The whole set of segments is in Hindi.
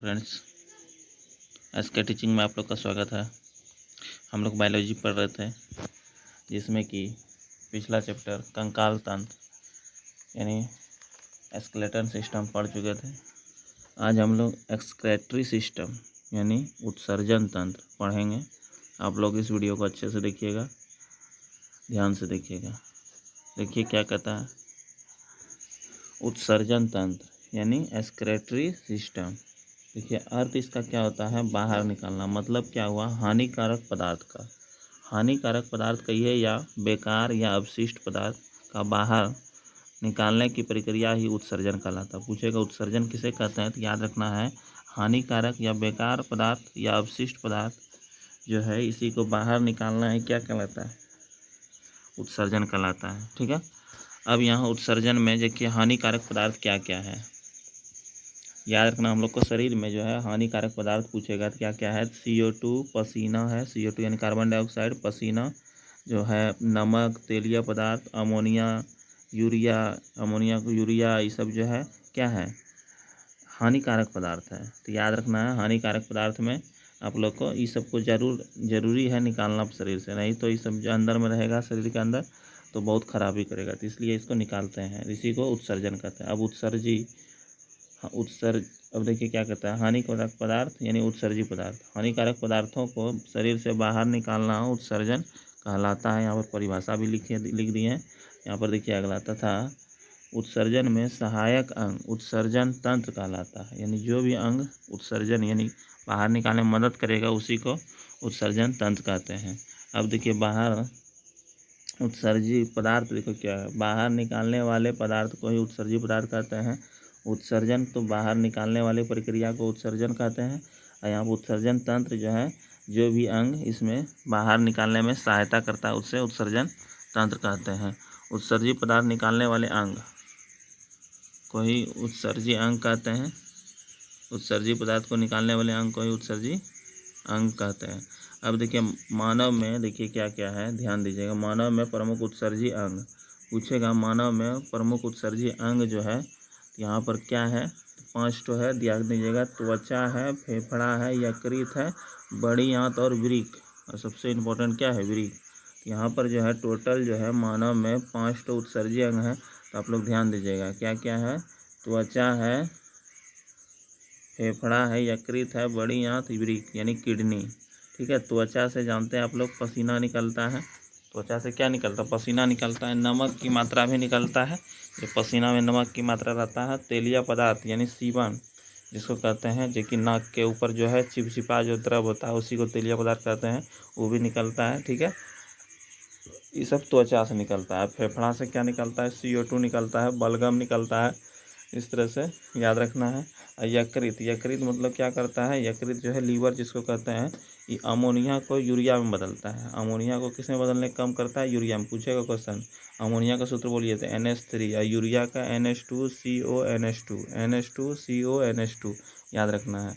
फ्रेंड्स, एसके टीचिंग में आप लोग का स्वागत है। हम लोग बायोलॉजी पढ़ रहे थे, जिसमें कि पिछला चैप्टर कंकाल तंत्र यानी स्केलेटन सिस्टम पढ़ चुके थे। आज हम लोग एक्सक्रेटरी सिस्टम यानी उत्सर्जन तंत्र पढ़ेंगे। आप लोग इस वीडियो को अच्छे से देखिएगा, ध्यान से देखिएगा। देखिए क्या कहता है, उत्सर्जन तंत्र यानी एक्सक्रेटरी सिस्टम। देखिए अर्थ इसका क्या होता है, बाहर निकालना। मतलब क्या हुआ, हानिकारक पदार्थ का, हानिकारक पदार्थ कहिए या बेकार या अवशिष्ट पदार्थ का बाहर निकालने की प्रक्रिया ही उत्सर्जन कहलाता है। पूछेगा उत्सर्जन किसे कहते हैं, तो याद रखना है हानिकारक या बेकार पदार्थ या अवशिष्ट पदार्थ जो है इसी को बाहर निकालना है, क्या कहलाता है, उत्सर्जन कहलाता है। ठीक है। अब यहाँ उत्सर्जन में देखिए हानिकारक पदार्थ क्या क्या है, याद रखना। हम लोग को शरीर में जो है हानिकारक पदार्थ पूछेगा तो क्या क्या है, CO2 पसीना है, CO2 यानी कार्बन डाइऑक्साइड, पसीना जो है, नमक, तेलीय पदार्थ, अमोनिया, यूरिया, अमोनिया को यूरिया, ये सब जो है क्या है, हानिकारक पदार्थ है। तो याद रखना है हानिकारक पदार्थ में आप लोग को ये सब को जरूरी है निकालना शरीर से, नहीं तो ये सब जो अंदर में रहेगा शरीर के अंदर तो बहुत खराबी करेगा। तो इसलिए इसको निकालते हैं, इसी को उत्सर्जन कहते हैं। अब उत्सर्ज अब देखिए क्या कहता है, हानिकारक पदार्थ यानी उत्सर्जी पदार्थ, हानिकारक पदार्थों को शरीर से बाहर निकालना उत्सर्जन कहलाता है। यहाँ पर परिभाषा भी लिख दी है। यहाँ पर देखिए अगला, तथा उत्सर्जन में सहायक अंग उत्सर्जन तंत्र कहलाता है। यानी जो भी अंग उत्सर्जन यानी बाहर निकालने में मदद करेगा उसी को उत्सर्जन तंत्र कहते हैं। अब देखिए बाहर उत्सर्जी पदार्थ, देखो क्या है, बाहर निकालने वाले पदार्थ को ही उत्सर्जी पदार्थ कहते हैं। उत्सर्जन तो बाहर निकालने वाली प्रक्रिया को उत्सर्जन कहते हैं। और यहाँ पर उत्सर्जन तंत्र जो है, जो भी अंग इसमें बाहर निकालने में सहायता करता है उससे उत्सर्जन तंत्र कहते हैं। उत्सर्जी पदार्थ निकालने वाले अंग को ही उत्सर्जी अंग कहते हैं। उत्सर्जी पदार्थ को निकालने वाले अंग को ही उत्सर्जी अंग कहते हैं। अब देखिए मानव में देखिए क्या क्या है, ध्यान दीजिएगा। मानव में प्रमुख उत्सर्जी अंग पूछेगा, मानव में प्रमुख उत्सर्जी अंग जो है यहाँ पर क्या है, 5 तो है, ध्यान दीजिएगा। त्वचा है, फेफड़ा है, यकृत है, बड़ी आंत और वृक्क, और सबसे इम्पोर्टेंट क्या है, वृक्क। यहाँ पर जो है टोटल जो है मानव में 5 तो उत्सर्जी अंग है। तो आप लोग ध्यान दीजिएगा क्या क्या है, त्वचा है, फेफड़ा है, यकृत है, बड़ी आंत, वृक्क यानी किडनी। ठीक है। त्वचा से जानते हैं आप लोग पसीना निकलता है, त्वचा से क्या निकलता है, पसीना निकलता है, नमक की मात्रा भी निकलता है, जो पसीना में नमक की मात्रा रहता है। तेलीय पदार्थ यानी सीबन जिसको कहते हैं, जो कि नाक के ऊपर जो है चिपचिपा जो द्रव होता है उसी को तेलीय पदार्थ कहते हैं, वो भी निकलता है। ठीक है। ये सब त्वचा से निकलता है। फेफड़ा से क्या निकलता है, CO2 निकलता है, बलगम निकलता है, इस तरह से याद रखना है। यकृत, यकृत मतलब क्या करता है, यकृत जो है लीवर जिसको कहते हैं, ये अमोनिया को यूरिया में बदलता है। अमोनिया को किस में बदलने कम करता है, यूरिया में। पूछेगा क्वेश्चन, अमोनिया का सूत्र बोलिए तो NH3, और यूरिया का NH2CONH2, NH2CONH2 याद रखना है।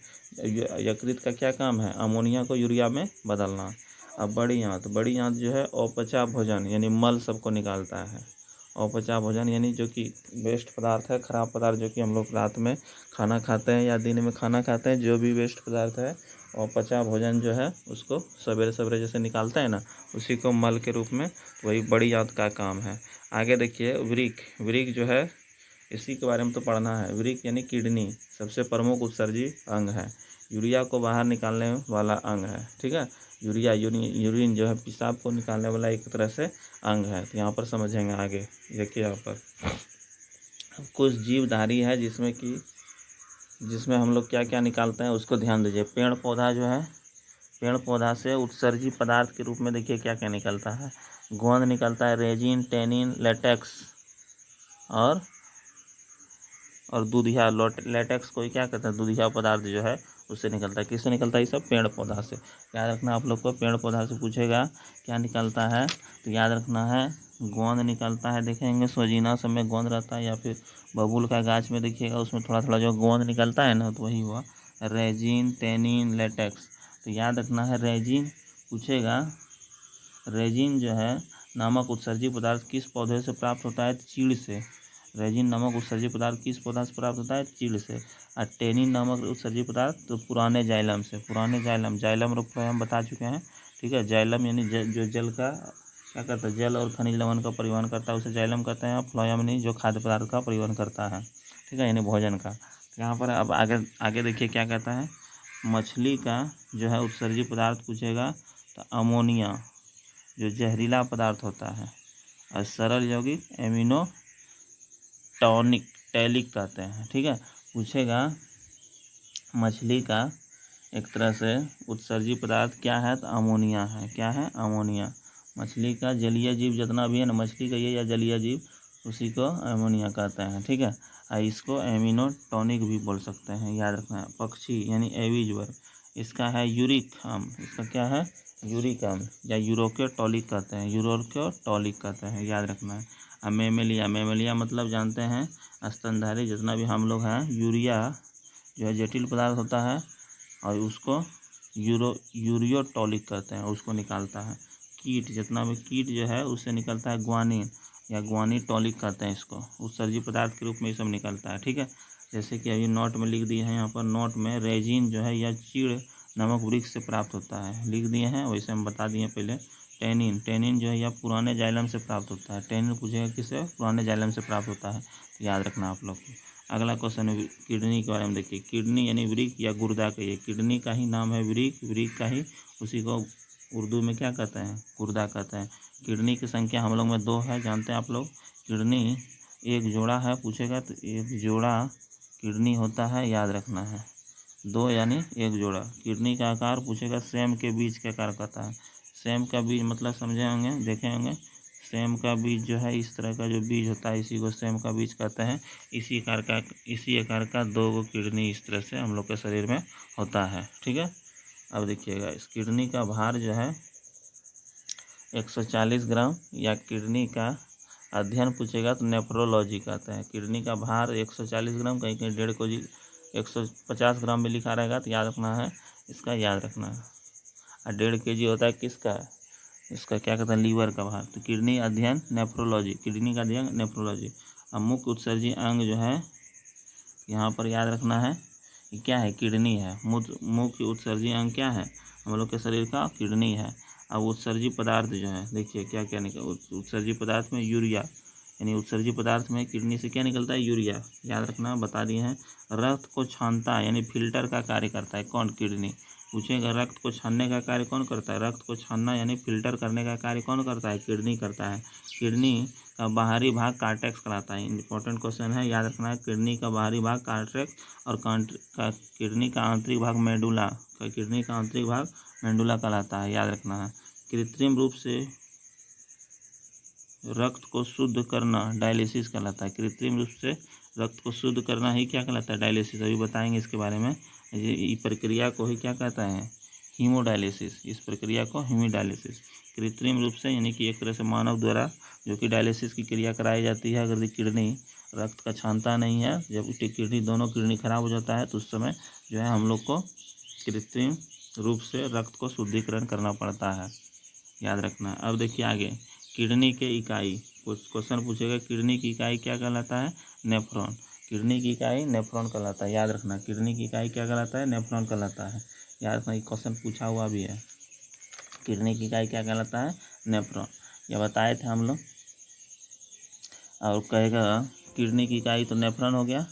यकृत का क्या काम है, अमोनिया को यूरिया में बदलना। अब बड़ी आंत, बड़ी आंत जो है अपचा भोजन यानी मल सबको निकालता है। अपचा भोजन यानी जो कि वेस्ट पदार्थ है, खराब पदार्थ जो कि हम लोग रात में खाना खाते हैं या दिन में खाना खाते हैं, जो भी वेस्ट पदार्थ है अपचा भोजन जो है उसको सवेरे सवेरे जैसे निकालता है ना, उसी को मल के रूप में, वही बड़ी आंत का काम है। आगे देखिए वृक्क, वृक्क जो है इसी के बारे में तो पढ़ना है। वृक्क यानी किडनी सबसे प्रमुख उत्सर्जी अंग है, यूरिया को बाहर निकालने वाला अंग है। ठीक है। यूरिन जो है पेशाब को निकालने वाला एक तरह से अंग है। तो यहाँ पर समझेंगे आगे। देखिए यहाँ पर कुछ जीवधारी है जिसमें हम लोग क्या क्या निकालते हैं उसको ध्यान दीजिए। पेड़ पौधा जो है, पेड़ पौधा से उत्सर्जी पदार्थ के रूप में देखिए क्या क्या निकलता है, गोंद निकलता है, रेजिन, टेनिन, लेटेक्स और दूधिया। लेटेक्स को क्या कहते हैं, दूधिया पदार्थ जो है उससे निकलता है। किससे निकलता है, ये सब पेड़ पौधा से। याद रखना आप लोग को, पेड़ पौधा से पूछेगा क्या निकलता है, तो याद रखना है गोंद निकलता है। देखेंगे सोजीना सब में गोंद रहता है, या फिर बबूल का गाछ में देखिएगा उसमें थोड़ा थोड़ा जो गोंद निकलता है ना, तो वही हुआ रेजिन, टेनिन, लेटेक्स। तो याद रखना है रेजिन पूछेगा, रेजिन जो है नामक उत्सर्जी पदार्थ किस पौधे से प्राप्त होता है, चीड़ से। रेजिन नामक उत्सर्जी पदार्थ किस पौधा से प्राप्त होता है? चीड़ से। और टेनिन नामक उत्सर्जी पदार्थ तो पुराने जाइलम से। पुराने जाइलम, जाइलम और फ्लोएम बता चुके हैं, ठीक है। जाइलम यानी जो जल का क्या करता है, जल और खनिज लवण का परिवहन करता है उसे जाइलम कहते हैं। फ्लोएम यानी जो खाद्य पदार्थ का परिवहन करता है, ठीक है, यानी भोजन का। यहाँ पर अब आगे आगे देखिए क्या कहता है। मछली का जो है उत्सर्जी पदार्थ पूछेगा तो अमोनिया जो जहरीला पदार्थ होता है, और सरल यौगिक एमिनो टॉनिक टैलिक कहते हैं, ठीक है। पूछेगा मछली का एक तरह से उत्सर्जी पदार्थ क्या है, तो अमोनिया है। क्या है? अमोनिया। मछली का जलीय जीव जितना भी है ना, मछली का ये या जलीय जीव, उसी को अमोनिया कहते हैं, ठीक है। और इसको एमिनो टॉनिक भी बोल सकते हैं, याद रखना है। पक्षी यानी एविजवर, इसका है यूरिक अम्ल। इसका क्या है? यूरिक अम्ल या यूरोक्योटॉलिक कहते हैं, यूरोक्योटॉलिक कहते हैं, याद रखना है। अब मेमेलिया, मेमेलिया मतलब जानते हैं स्तनधारी जितना भी हम लोग हैं, यूरिया जो है जटिल पदार्थ होता है और उसको यूरियोटॉलिक कहते हैं, उसको निकालता है। कीट जितना भी कीट जो है उससे निकलता है ग्वानिन या ग्वानिटॉलिक कहते हैं इसको, उत्सर्जी पदार्थ के रूप में ये सब निकलता है, ठीक है। जैसे कि अभी नोट में लिख दिए हैं, यहाँ पर नोट में रेजिन जो है या चीड़ नमक वृक्ष से प्राप्त होता है, लिख दिए हैं, वैसे हम बता दिए पहले। टेनिन, टेनिन जो है या पुराने जाइलम से प्राप्त होता है। टेनिन पूछेगा किससे? पुराने जाइलम से प्राप्त होता है, तो याद रखना आप लोग को। अगला क्वेश्चन है किडनी के बारे में। देखिए किडनी यानी वृक्क या गुर्दा कहिए, किडनी का ही नाम है वृक्क, वृक्क का ही उसी को उर्दू में क्या कहते हैं? गुर्दा कहते हैं। किडनी की संख्या हम लोग में 2 है, जानते हैं आप लोग। किडनी एक जोड़ा है पूछेगा तो एक जोड़ा किडनी होता है, याद रखना है। 2 यानी एक जोड़ा। किडनी का आकार पूछेगा सेम के बीज के आकार कहता है। सेम का बीज मतलब समझे होंगे, देखे होंगे। सेम का बीज जो है इस तरह का जो बीज होता है इसी को सेम का बीज कहते हैं। इसी आकार का 2 किडनी इस तरह से हम लोग के शरीर में होता है, ठीक है। अब देखिएगा इस किडनी का भार जो है 140 ग्राम, या किडनी का अध्ययन पूछेगा तो नेफ्रोलॉजी कहते हैं। किडनी का भार 140 ग्राम, कहीं कहीं 150 ग्राम में लिखा रहेगा, तो याद रखना है, इसका याद रखना है। और 1.5 kg होता है किसका? इसका क्या कहते हैं? लीवर का भार। तो किडनी अध्ययन नेफ्रोलॉजी, किडनी का अध्ययन नेफ्रोलॉजी। अब मुख्य उत्सर्जी अंग जो है यहाँ पर याद रखना है, ये क्या है? किडनी है। मुख्य उत्सर्जी अंग क्या है हम लोग के शरीर का? किडनी है। अब उत्सर्जी पदार्थ जो है देखिए क्या क्या निकल, उत्सर्जी पदार्थ में यूरिया, यानी उत्सर्जी पदार्थ में किडनी से क्या निकलता है? यूरिया, याद रखना, बता दिए हैं। रक्त को छानता है यानी फिल्टर का कार्य करता है, कौन? किडनी। पूछेगा रक्त को छानने का कार्य कौन करता है? रक्त को छानना यानी फिल्टर करने का कार्य कौन करता है? किडनी करता है। किडनी का बाहरी भाग कार्टेक्स कहलाता है। इंपॉर्टेंट क्वेश्चन है, याद रखना है। किडनी का बाहरी भाग कार्टेक्स और किडनी का आंतरिक भाग मेडुला, किडनी का आंतरिक भाग मेडुला कहलाता है, याद रखना है। कृत्रिम रूप से रक्त को शुद्ध करना डायलिसिस कहलाता है। कृत्रिम रूप से रक्त को शुद्ध करना ही क्या कहलाता है? डायलिसिस। अभी बताएंगे इसके बारे में। ये प्रक्रिया को ही क्या कहता है? हीमोडायलिसिस। इस प्रक्रिया को हीमोडायलिसिस। कृत्रिम रूप से यानी कि एक तरह से मानव द्वारा जो कि डायलिसिस की क्रिया कराई जाती है। अगर किडनी रक्त का छानता नहीं है, जब किडनी दोनों किडनी खराब हो जाता है तो उस समय जो है हम लोग को कृत्रिम रूप से रक्त को शुद्धिकरण करना पड़ता है, याद रखना है। अब देखिए आगे किडनी के इकाई, कुछ क्वेश्चन पूछेगा किडनी की इकाई क्या कहलाता है? नेफ्रॉन। किडनी की इकाई नेफ्रॉन कहलाता है, याद रखना। किडनी की इकाई क्या कहलाता है? नेफ्रॉन कहलाता है, याद रखना। एक क्वेश्चन पूछा हुआ भी है, किडनी की इकाई क्या कहलाता है? नेफ्रॉन। यह बताए थे हम लोग। और कहेगा किडनी की इकाई तो नेफ्रॉन हो गया,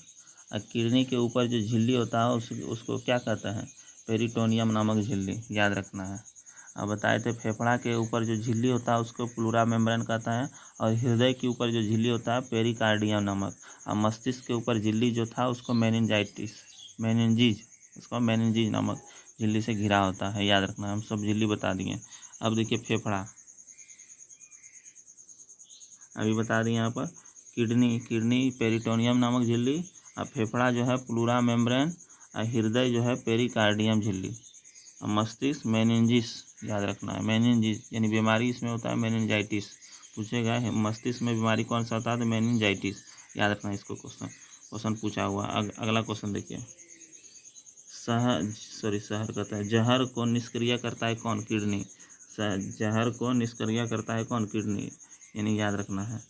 और किडनी के ऊपर जो झिल्ली होता है उसको क्या कहते हैं? पेरिटोनियम नामक झिल्ली, याद रखना है। अब बताए थे फेफड़ा के ऊपर जो झिल्ली होता है उसको प्लूरा मेम्ब्रेन कहता है, और हृदय के ऊपर जो झिल्ली होता है पेरिकार्डियम नामक, और मस्तिष्क के ऊपर झिल्ली जो था उसको मेनिंजीज, उसको मेनिंजीज नामक झिल्ली से घिरा होता है, याद रखना। हम सब झिल्ली बता दिए। अब देखिए फेफड़ा, अभी बता दिए यहाँ पर। किडनी पेरिटोनियम नामक झिल्ली, और फेफड़ा जो है प्लूरा मेम्ब्रेन, और हृदय जो है पेरिकार्डियम झिल्ली, और मस्तिष्क मेनिंजिस, याद रखना है। मेनिंजिस यानी बीमारी इसमें होता है मेनिंजाइटिस। पूछेगा मस्तिष्क में बीमारी कौन सा होता है? तो मेनिंजाइटिस, याद रखना इसको। क्वेश्चन पूछा हुआ। अगला क्वेश्चन देखिए। शहर कहता है जहर को निष्क्रिय करता है कौन? किडनी। जहर को निष्क्रिय करता है कौन? किडनी, यानी याद रखना है।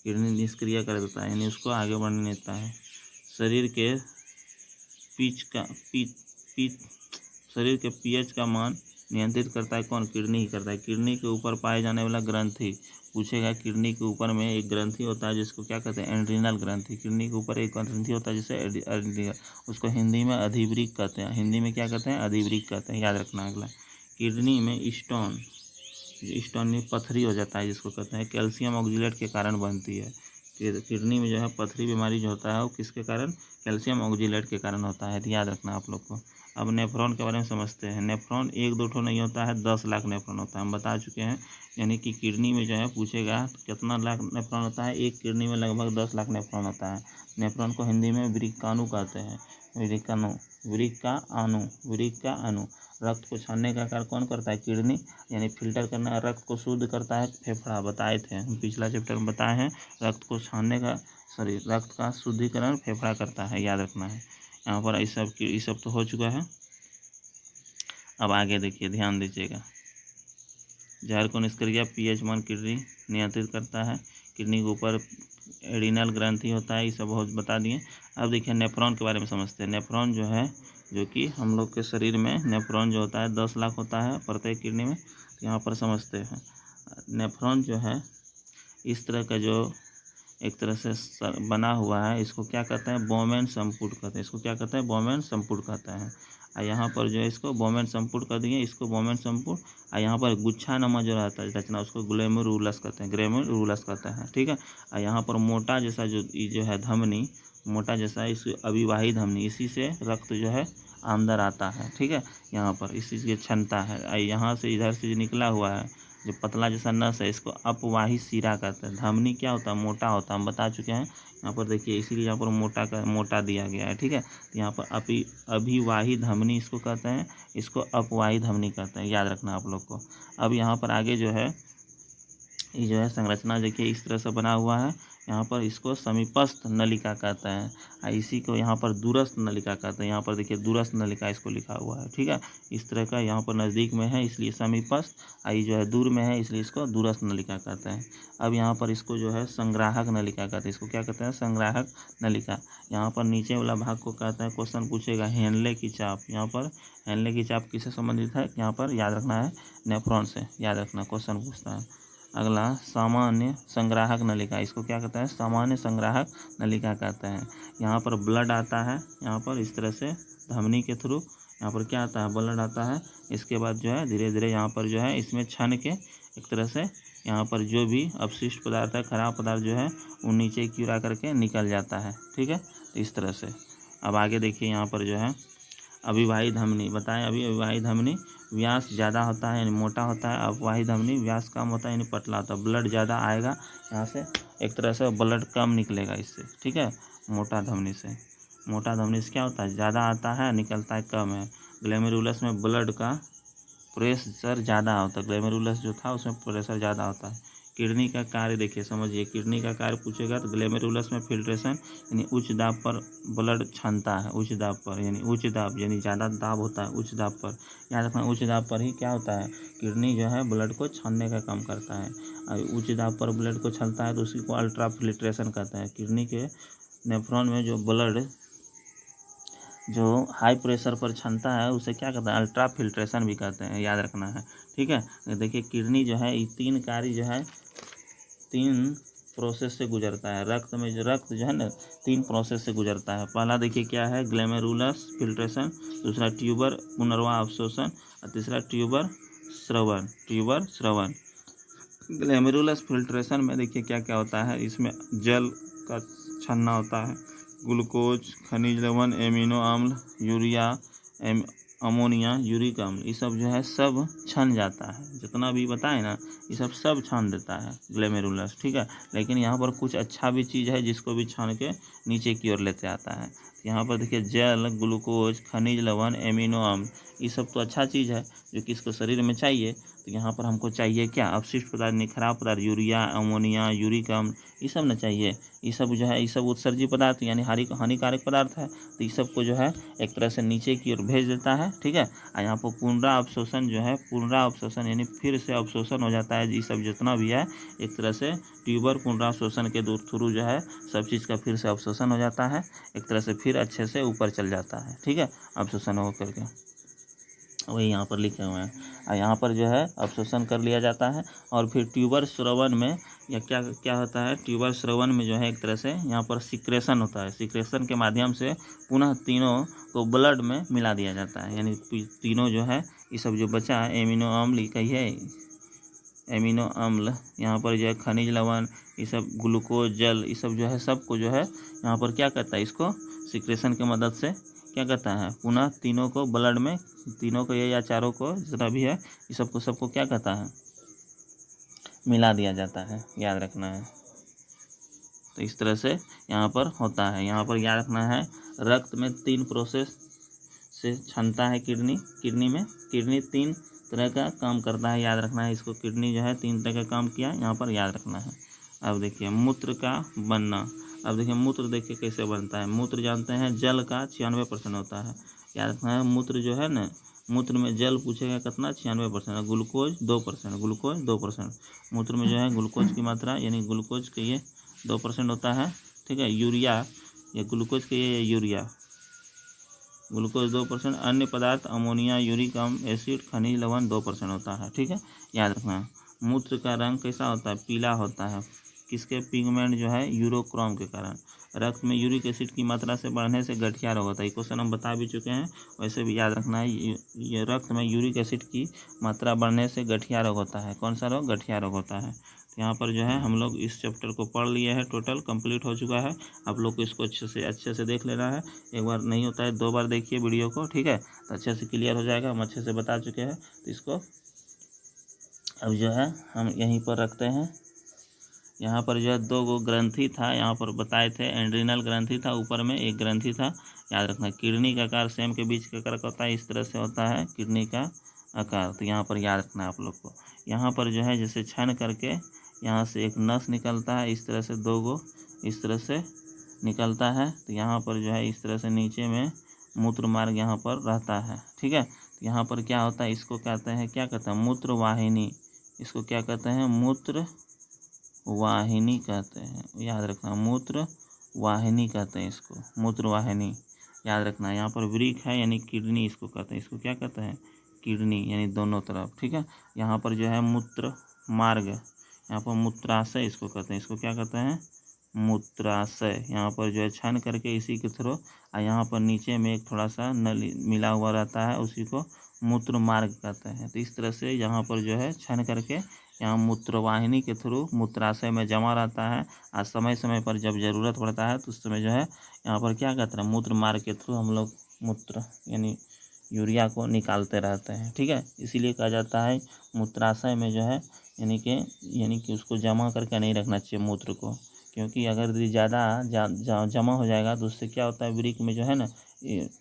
किडनी निष्क्रिय कर देता है, यानी उसको आगे बढ़ने नहीं देता है। शरीर के शरीर के पीएच का मान नियंत्रित करता है कौन? किडनी ही करता है। किडनी के ऊपर पाए जाने वाला ग्रंथि पूछेगा। किडनी के ऊपर में एक ग्रंथि होता है जिसको क्या कहते हैं? एड्रीनल ग्रंथि। किडनी के ऊपर एक ग्रंथि होता है जिसे एड्रीनल, उसको हिंदी में अधिवृक्क कहते हैं। हिंदी में क्या कहते हैं? अधिवृक्क कहते हैं, याद रखना। अगला, किडनी में स्टोन में पथरी हो जाता है जिसको कहते हैं कैल्शियम ऑक्जेलेट के कारण बनती है। किडनी में जो है पथरी बीमारी जो होता है वो किसके कारण? कैल्शियम ऑक्जेलेट के कारण होता है, तो याद रखना आप लोग को। अब नेफ्रॉन के बारे में समझते हैं। नेफ्रॉन एक दो ठो नहीं होता है, 10 लाख नेफ्रॉन होता है, हम बता चुके हैं। यानी कि किडनी में जो है पूछेगा तो कितना लाख नेफ्रॉन होता है? एक किडनी में लगभग 10 लाख नेफ्रॉन होता है। नेफ्रॉन को हिंदी में वृक्काणु कहते हैं। वृक्क का अणु। रक्त को छानने का कार्य कौन करता है? किडनी। यानी फिल्टर करना, रक्त को शुद्ध करता है फेफड़ा, बताए थे हम पिछला चैप्टर में बताए हैं। रक्त को छानने का रक्त का शुद्धिकरण फेफड़ा करता है, याद रखना है। यहाँ पर ये सब तो हो चुका है। अब आगे देखिए, ध्यान दीजिएगा। जहर को निष्क्रिय पीएच मान किडनी नियंत्रित करता है। किडनी के ऊपर एडिनल ग्रंथि होता है, ये सब बहुत बता दिए। अब देखिए नेफ्रॉन के बारे में समझते हैं। नेफ्रॉन जो है, जो कि हम लोग के शरीर में नेफ्रॉन जो होता है 10 लाख होता है प्रत्येक किडनी में। तो यहाँ पर समझते हैं नेफ्रॉन जो है इस तरह का जो एक तरह से बना हुआ है, इसको क्या कहते हैं? बोमेन संपुट कहते हैं। इसको क्या कहते हैं? बोमेन संपुट कहते हैं। और यहाँ पर जो है इसको बोमेन संपुट कर दिए, इसको बोमेन संपुट। और यहाँ पर गुच्छा नमा जो रहता है रचना, उसको ग्लोमेरुलस कहते हैं, ग्लोमेरुलस कहते हैं, ठीक है। और यहाँ पर मोटा जैसा जो है धमनी, मोटा जैसा इस अविवाही धमनी, इसी से रक्त जो है अंदर आता है, ठीक है। यहाँ पर इसी की क्षमता है। यहाँ से इधर से जो निकला हुआ है जो पतला जैसा नस है, इसको अपवाही शिरा कहते हैं। धमनी क्या होता है? मोटा होता है, हम बता चुके हैं। यहाँ पर देखिए, इसीलिए यहाँ पर मोटा दिया गया है, ठीक है। तो यहाँ पर अभिवाही धमनी इसको कहते हैं, इसको अपवाही धमनी कहते हैं, याद रखना आप लोग को। अब यहाँ पर आगे जो है ये जो है संरचना देखिए इस तरह से बना हुआ है। यहाँ पर इसको समीपस्थ नलिका कहते हैं, और इसी को यहाँ पर दूरस्थ नलिका कहते हैं। यहाँ पर देखिए दूरस्थ नलिका इसको लिखा हुआ है, ठीक है। इस तरह का यहाँ पर नज़दीक में है इसलिए समीपस्थ, और ये जो है दूर में है इसलिए इसको दूरस्थ नलिका कहते हैं। अब यहाँ पर इसको जो है संग्राहक नलिका कहते हैं। इसको क्या कहते हैं? संग्राहक नलिका। यहाँ पर नीचे वाला भाग को कहते हैं, क्वेश्चन पूछेगा हेनले की चाप। यहाँ पर हेनले की चाप किससे संबंधित है? यहाँ पर याद रखना है, नेफ्रॉन से, याद रखना, क्वेश्चन पूछता है। अगला, सामान्य संग्राहक नलिका। इसको क्या कहते हैं? सामान्य संग्राहक नलिका कहते हैं। यहाँ पर ब्लड आता है, यहाँ पर इस तरह से धमनी के थ्रू यहाँ पर क्या आता है? ब्लड आता है। इसके बाद जो है धीरे धीरे यहाँ पर जो है इसमें छन के एक तरह से यहाँ पर जो भी अपशिष्ट पदार्थ है, खराब पदार्थ जो है वो नीचे की ओर आकर के निकल जाता है, ठीक है। तो इस तरह से अब आगे देखिए, यहाँ पर जो है अविवाही धमनी बताएं। अविवाही धमनी व्यास ज़्यादा होता है यानी मोटा होता है, अपवाही धमनी व्यास कम होता है यानी पतला होता है। ब्लड ज़्यादा आएगा यहाँ से, एक तरह से ब्लड कम निकलेगा इससे, ठीक है। मोटा धमनी से क्या होता है? ज़्यादा आता है, निकलता है कम है। ग्लोमेरुलस में ब्लड का प्रेशर ज़्यादा होता है, ग्लोमेरुलस जो था उसमें प्रेशर ज़्यादा होता है। किडनी का कार्य देखिए, समझिए, किडनी का कार्य पूछेगा तो ग्लोमेरुलस में फिल्ट्रेशन यानी उच्च दाब पर ब्लड छनता है, उच्च दाब पर यानी ज़्यादा दाब होता है उच्च दाब पर। याद रखना, उच्च दाब पर ही क्या होता है? किडनी जो है ब्लड को छानने का काम करता है। और उच्च दाब पर ब्लड को छलता है तो उसी को अल्ट्रा फिल्ट्रेशन कहते हैं। किडनी के नेफ्रॉन में जो ब्लड जो हाई प्रेशर पर छनता है उसे क्या कहते हैं? अल्ट्रा फिल्ट्रेशन भी कहते हैं, याद रखना है, ठीक है। देखिए किडनी जो है ये 3 कार्य जो है 3 प्रोसेस से गुजरता है। रक्त जो है ना 3 प्रोसेस से गुजरता है। पहला देखिए क्या है? ग्लोमेरुलस फिल्ट्रेशन, दूसरा ट्यूबर पुनर्वाह अवशोषण, और तीसरा ट्यूबर श्रवण। ग्लोमेरुलस फिल्ट्रेशन में देखिए क्या क्या होता है, इसमें जल का छनना होता है, ग्लूकोज, खनिज लवण, एमिनो अम्ल, यूरिया, अमोनिया, यूरिक अम्ल, ये सब जो है सब छन जाता है। जितना भी बताए ना ये सब छान देता है ग्लोमेरुलस, ठीक है। लेकिन यहाँ पर कुछ अच्छा भी चीज़ है जिसको भी छान के नीचे की ओर लेते आता है। यहाँ पर देखिए जल, ग्लूकोज, खनिज लवण, एमिनो अम्ल, ये सब तो अच्छा चीज़ है जो कि इसको शरीर में चाहिए। तो यहाँ पर हमको चाहिए क्या, अपशिष्ट पदार्थ यानी खराब पदार्थ, यूरिया, अमोनिया, यूरिक अम्ल, ये सब ना चाहिए। ये सब जो है ये सब उत्सर्जी पदार्थ यानी हानिकारक पदार्थ है। तो ये सब को जो है एक तरह से नीचे की ओर भेज देता है, ठीक है। और यहाँ पर पुनरावशोषण जो है, पुनरावशोषण यानी फिर से अवशोषण हो जाता है। ये सब जितना भी है एक तरह से ट्यूबर पुनरावशोषण के थ्रू जो है सब चीज़ का फिर से अवशोषण हो जाता है, एक तरह से फिर अच्छे से ऊपर चल जाता है, ठीक है, अवशोषण हो करके। वही यहाँ पर लिखे हुए हैं। और यहाँ पर जो है अवशोषण कर लिया जाता है और फिर ट्यूबर स्रवण में या क्या क्या होता है, ट्यूबर स्रवण में जो है एक तरह से यहाँ पर सिक्रेशन होता है। सिक्रेशन के माध्यम से पुनः तीनों को ब्लड में मिला दिया जाता है, यानी तीनों जो है ये सब जो बचा है एमिनो अम्ल कहिए, एमिनो अम्ल, यहाँ पर जो है खनिज लवण, ये सब ग्लूकोज, जल, ये सब जो है सबको जो है यहाँ पर क्या करता है, इसको सिक्रेशन की मदद से क्या करता है, पुनः तीनों को ब्लड में, तीनों को या चारों को जितना भी है ये सबको क्या करता है, मिला दिया जाता है, याद रखना है। तो इस तरह से यहाँ पर होता है। यहाँ पर याद रखना है रक्त में 3 प्रोसेस से छनता है किडनी में, किडनी 3 तरह का काम करता है, याद रखना है इसको। किडनी जो है 3 तरह का काम किया, यहाँ पर याद रखना है। अब देखिए मूत्र का बनना, अब देखिए मूत्र देखिए कैसे बनता है। मूत्र जानते हैं जल का 96% होता है, याद रखना है। मूत्र जो है ना, मूत्र में जल पूछेगा कितना, 96%, ग्लूकोज 2%, ग्लूकोज 2%। मूत्र में जो है ग्लूकोज की मात्रा यानी ग्लूकोज के ये 2% होता है, ठीक है। यूरिया या ग्लूकोज के ये यूरिया, ग्लूकोज 2%, अन्य पदार्थ अमोनिया, यूरिक अम्ल, एसिड, खनिज लवण 2% होता है, ठीक है, याद रखना है। मूत्र का रंग कैसा होता है, पीला होता है, किसके, पिगमेंट जो है यूरोक्रोम के कारण। रक्त में यूरिक एसिड की मात्रा से बढ़ने से गठिया रोग होता है, ये क्वेश्चन हम बता भी चुके हैं, वैसे भी याद रखना है। ये रक्त में यूरिक एसिड की मात्रा बढ़ने से गठिया रोग होता है। कौन सा रोग, गठिया रोग होता है। यहाँ पर जो है हम लोग इस चैप्टर को पढ़ लिए हैं, टोटल कंप्लीट हो चुका है। आप लोग को इसको अच्छे से देख लेना है, एक बार नहीं होता है 2 बार देखिए वीडियो को, ठीक है, तो अच्छे से क्लियर हो जाएगा। हम अच्छे से बता चुके हैं, तो इसको अब जो है हम यहीं पर रखते हैं। यहाँ पर जो है 2 गो ग्रंथि था, यहाँ पर बताए थे, एंड्रिनल ग्रंथि था, ऊपर में एक ग्रंथि था, याद रखना। किडनी का आकार सेम के बीच का आकार होता है, इस तरह से होता है किडनी का आकार, तो यहाँ पर याद रखना है आप लोग को। यहाँ पर जो है जैसे छन करके यहाँ से एक नस निकलता है, इस तरह से 2 गो इस तरह से निकलता है, तो यहाँ पर जो है इस तरह से नीचे में मूत्र मार्ग यहाँ पर रहता है, ठीक है। तो यहाँ पर क्या होता है, इसको कहते हैं, क्या कहते हैं, मूत्र वाहिनी, इसको क्या कहते हैं, मूत्र वाहिनी कहते हैं, याद रखना, मूत्र वाहिनी कहते हैं इसको, मूत्र वाहिनी, याद रखना। यहाँ पर वृक्क है यानी किडनी इसको कहते हैं, इसको क्या कहते हैं, किडनी, यानी दोनों तरफ, ठीक है। यहाँ पर जो है मूत्र मार्ग, यहाँ पर मूत्राशय इसको कहते हैं, इसको क्या कहते हैं, मूत्राशय। यहाँ पर जो है छन करके इसी के थ्रू, और यहाँ पर नीचे में एक थोड़ा सा नली मिला हुआ रहता है, उसी को मूत्र मार्ग कहते हैं। तो इस तरह से यहाँ पर जो है छन करके यहाँ मूत्रवाहिनी के थ्रू मूत्राशय में जमा रहता है, और समय समय पर जब ज़रूरत पड़ता है तो उस समय जो है यहाँ पर क्या कहते हैं, मूत्र मार्ग के थ्रू हम लोग मूत्र यानी यूरिया को निकालते रहते हैं, ठीक है। इसीलिए कहा जाता है मूत्राशय में जो है यानी कि उसको जमा करके नहीं रखना चाहिए मूत्र को, क्योंकि अगर ज़्यादा जमा हो जाएगा तो उससे क्या होता है, वृक्क में जो है ना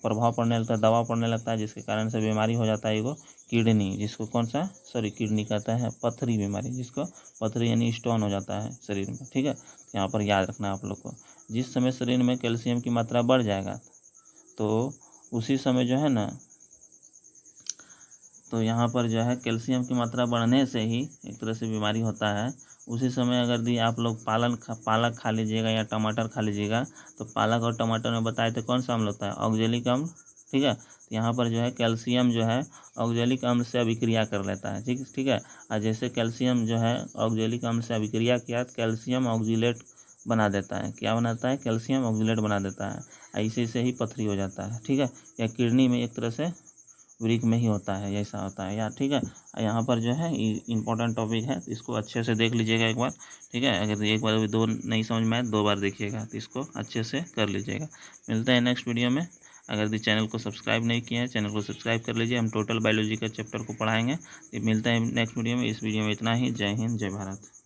प्रभाव पड़ने लगता है, दबाव पड़ने लगता है, जिसके कारण से बीमारी हो जाता है एगो किडनी, जिसको कौन सा, किडनी कहता है, पथरी बीमारी, जिसको पथरी यानी स्टोन हो जाता है शरीर में, ठीक है। यहाँ पर याद रखना है आप लोग को। जिस समय शरीर में कैल्शियम की मात्रा बढ़ जाएगा तो उसी समय जो है ना, तो यहाँ पर जो है कैल्शियम की मात्रा बढ़ने से ही एक तरह से बीमारी होता है। उसी समय अगर आप लोग पालक खा लीजिएगा या टमाटर खा लीजिएगा, तो पालक और टमाटर में बताए थे कौन सा अम्ल होता है, ऑक्जेलिक अम्ल, ठीक है। तो यहाँ पर जो है कैल्शियम जो है ऑक्जेलिक अम्ल से अभिक्रिया कर लेता है, ठीक है। और जैसे कैल्शियम जो है ऑक्जेलिक अम्ल से अभिक्रिया किया तो कैल्शियम ऑक्जिलेट बना देता है, क्या बनाता है, कैल्शियम ऑक्जिलेट बना देता है, ऐसे से ही पथरी हो जाता है, ठीक है। या किडनी में एक तरह से वृक्क में ही होता है, ऐसा होता है यार, ठीक है। यहाँ पर जो है इम्पोर्टेंट टॉपिक है, तो इसको अच्छे से देख लीजिएगा एक बार, ठीक है। अगर एक बार 2 नहीं समझ में आए 2 बार देखिएगा, तो इसको अच्छे से कर लीजिएगा। मिलते हैं नेक्स्ट वीडियो में। अगर चैनल को सब्सक्राइब नहीं किया है, चैनल को सब्सक्राइब कर लीजिए। हम टोटल बायोलॉजी का चैप्टर को पढ़ाएंगे। मिलते हैं नेक्स्ट वीडियो में। इस वीडियो में इतना ही। जय हिंद, जय भारत।